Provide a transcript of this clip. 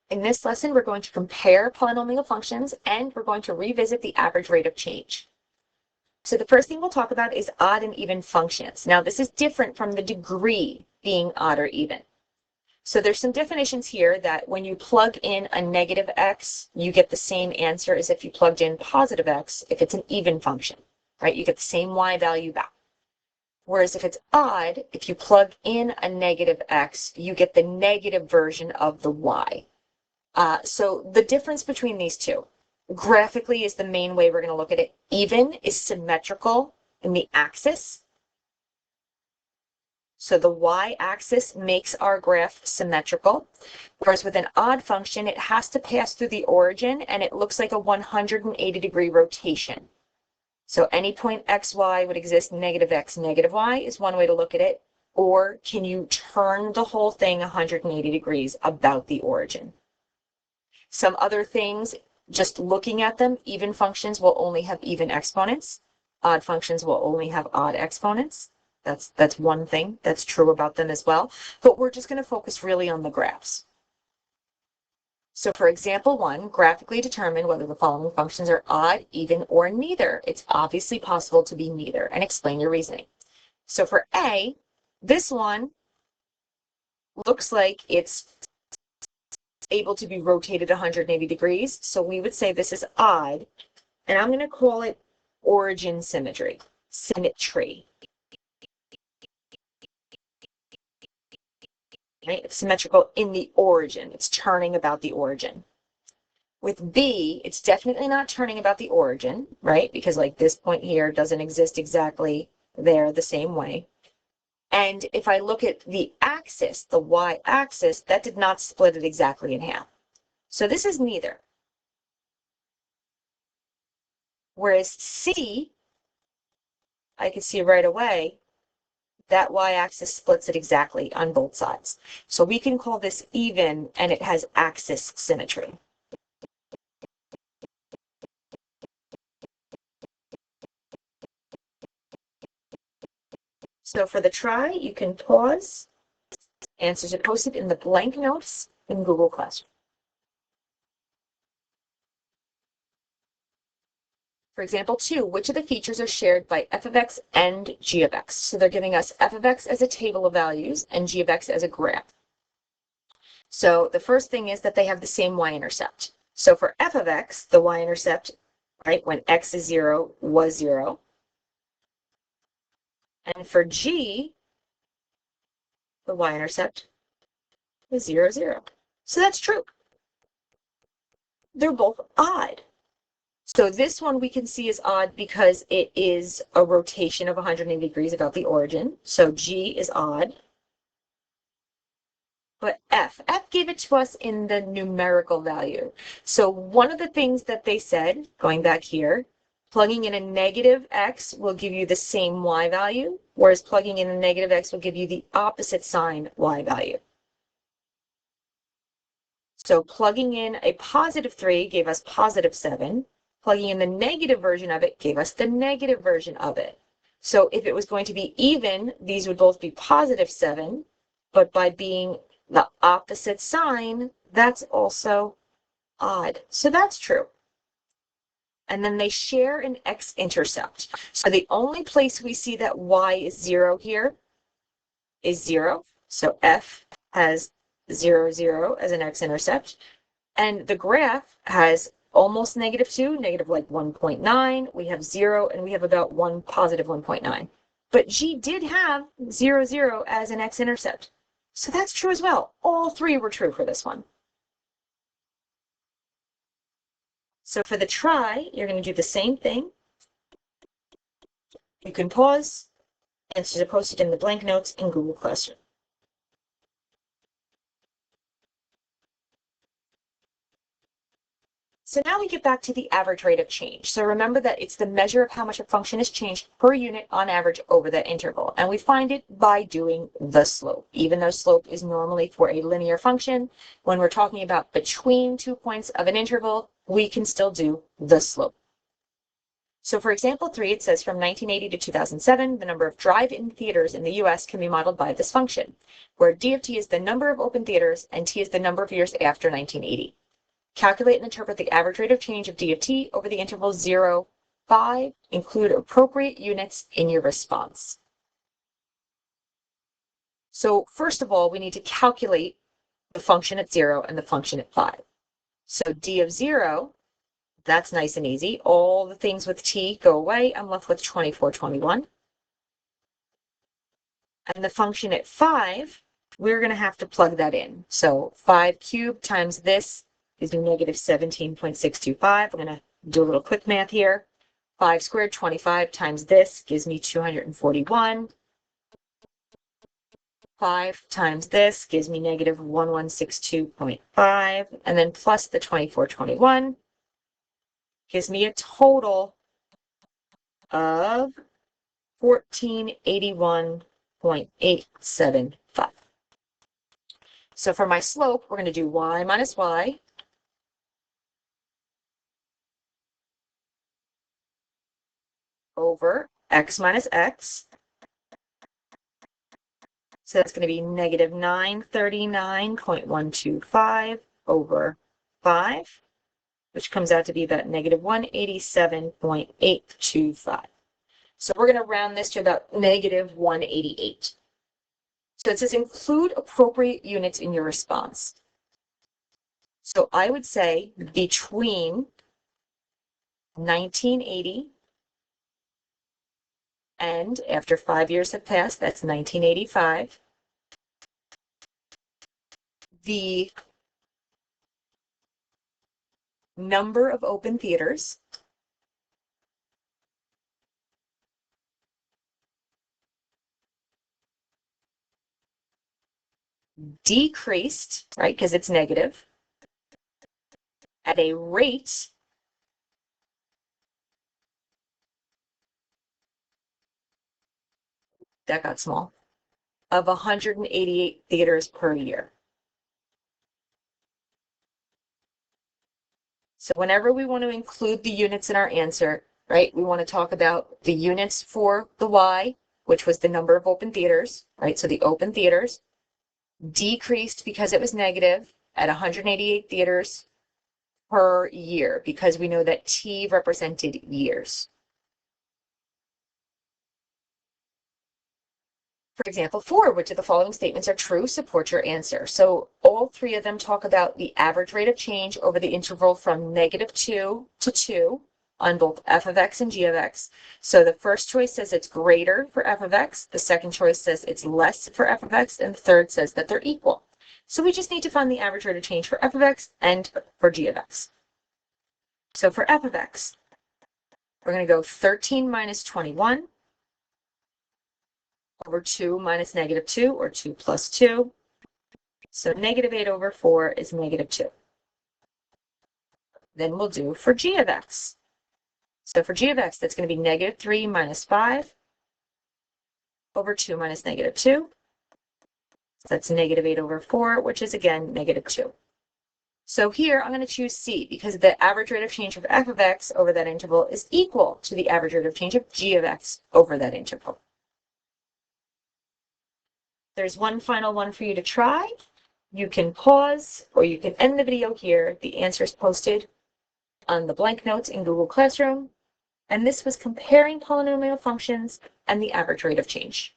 In this lesson, we're going to compare polynomial functions and we're going to revisit the average rate of change. So the first thing we'll talk about is odd and even functions. Now, this is different from the degree being odd or even. So there's some definitions here that when you plug in a negative x, you get the same answer as if you plugged in positive x if it's an even function, right? You get the same y value back. Whereas if it's odd, if you plug in a negative x, you get the negative version of the y. So the difference between these two, graphically is the main way we're going to look at it. Even is symmetrical in the axis. So the y-axis makes our graph symmetrical. Whereas with an odd function, it has to pass through the origin and it looks like a 180-degree rotation. So any point xy would exist negative x, negative y is one way to look at it. Or can you turn the whole thing 180 degrees about the origin? Some other things, just looking at them, even functions will only have even exponents. Odd functions will only have odd exponents. That's one thing that's true about them as well. But we're just going to focus really on the graphs. So for example 1, graphically determine whether the following functions are odd, even, or neither. It's obviously possible to be neither, and explain your reasoning. So for A, this one looks like it's able to be rotated 180 degrees. So we would say this is odd, and I'm going to call it origin symmetry. Right? It's symmetrical in the origin. It's turning about the origin. With B, it's definitely not turning about the origin, right? Because like this point here doesn't exist exactly there the same way. And if I look at the axis, the y-axis, that did not split it exactly in half. So this is neither. Whereas C, I can see right away, that y-axis splits it exactly on both sides. So we can call this even, and it has axis symmetry. So for the try, you can pause. Answers are posted in the blank notes in Google Classroom. For example 2, which of the features are shared by f of x and g of x? So they're giving us f of x as a table of values and g of x as a graph. So the first thing is that they have the same y-intercept. So for f of x, the y-intercept, right, when x is 0, was 0. And for g, the y-intercept is 0, 0. So that's true. They're both odd. So this one we can see is odd because it is a rotation of 180 degrees about the origin. So G is odd. But F gave it to us in the numerical value. So one of the things that they said, going back here, plugging in a negative x will give you the same y value, whereas plugging in a negative x will give you the opposite sign y value. So plugging in a positive 3 gave us positive 7. Plugging in the negative version of it gave us the negative version of it. So if it was going to be even, these would both be positive 7, but by being the opposite sign, that's also odd. So that's true. And then they share an x-intercept. So the only place we see that y is 0 here is 0. So F has 0, 0 as an x-intercept. And the graph has almost negative 2, negative like 1.9. We have 0, and we have about 1 positive 1.9. But G did have 0, 0 as an x-intercept. So that's true as well. All three were true for this one. So for the try, you're going to do the same thing. You can pause. Answers are posted in the blank notes in Google Classroom. So now we get back to the average rate of change. So remember that it's the measure of how much a function has changed per unit on average over that interval. And we find it by doing the slope. Even though slope is normally for a linear function, when we're talking about between 2 points of an interval, we can still do the slope. So for example 3, it says from 1980 to 2007, the number of drive-in theaters in the US can be modeled by this function, where D of t is the number of open theaters and t is the number of years after 1980. Calculate and interpret the average rate of change of D of t over the interval 0, 5. Include appropriate units in your response. So first of all, we need to calculate the function at 0 and the function at 5. So D of 0, that's nice and easy. All the things with t go away. I'm left with 2421. And the function at 5, we're going to have to plug that in. So 5 cubed times this gives me negative 17.625. I'm going to do a little quick math here. 5 squared, 25 times this gives me 241. 5 times this gives me negative 1162.5. And then plus the 2421 gives me a total of 1481.875. So for my slope, we're going to do y minus y over x minus x. So that's going to be negative 939.125 over 5, which comes out to be about negative 187.825. So we're going to round this to about negative 188. So it says include appropriate units in your response. So I would say between 1980 and after 5 years have passed, that's 1985, the number of open theaters decreased, right, because it's negative, at a rate that got small, of 188 theaters per year. So whenever we want to include the units in our answer, right, we want to talk about the units for the y, which was the number of open theaters, right? So the open theaters decreased because it was negative at 188 theaters per year, because we know that t represented years. For example 4, which of the following statements are true, support your answer. So all 3 of them talk about the average rate of change over the interval from negative 2 to 2 on both f of x and g of x. So the first choice says it's greater for f of x, the second choice says it's less for f of x, and the third says that they're equal. So we just need to find the average rate of change for f of x and for g of x. So for f of x, we're going to go 13 minus 21 over 2 minus negative 2, or 2 plus 2. So negative 8 over 4 is negative 2. Then we'll do for g of x. So for g of x, that's going to be negative 3 minus 5 over 2 minus negative 2. So that's negative 8 over 4, which is again negative 2. So here I'm going to choose C, because the average rate of change of f of x over that interval is equal to the average rate of change of g of x over that interval. There's one final one for you to try. You can pause or you can end the video here. The answer is posted on the blank notes in Google Classroom. And this was comparing polynomial functions and the average rate of change.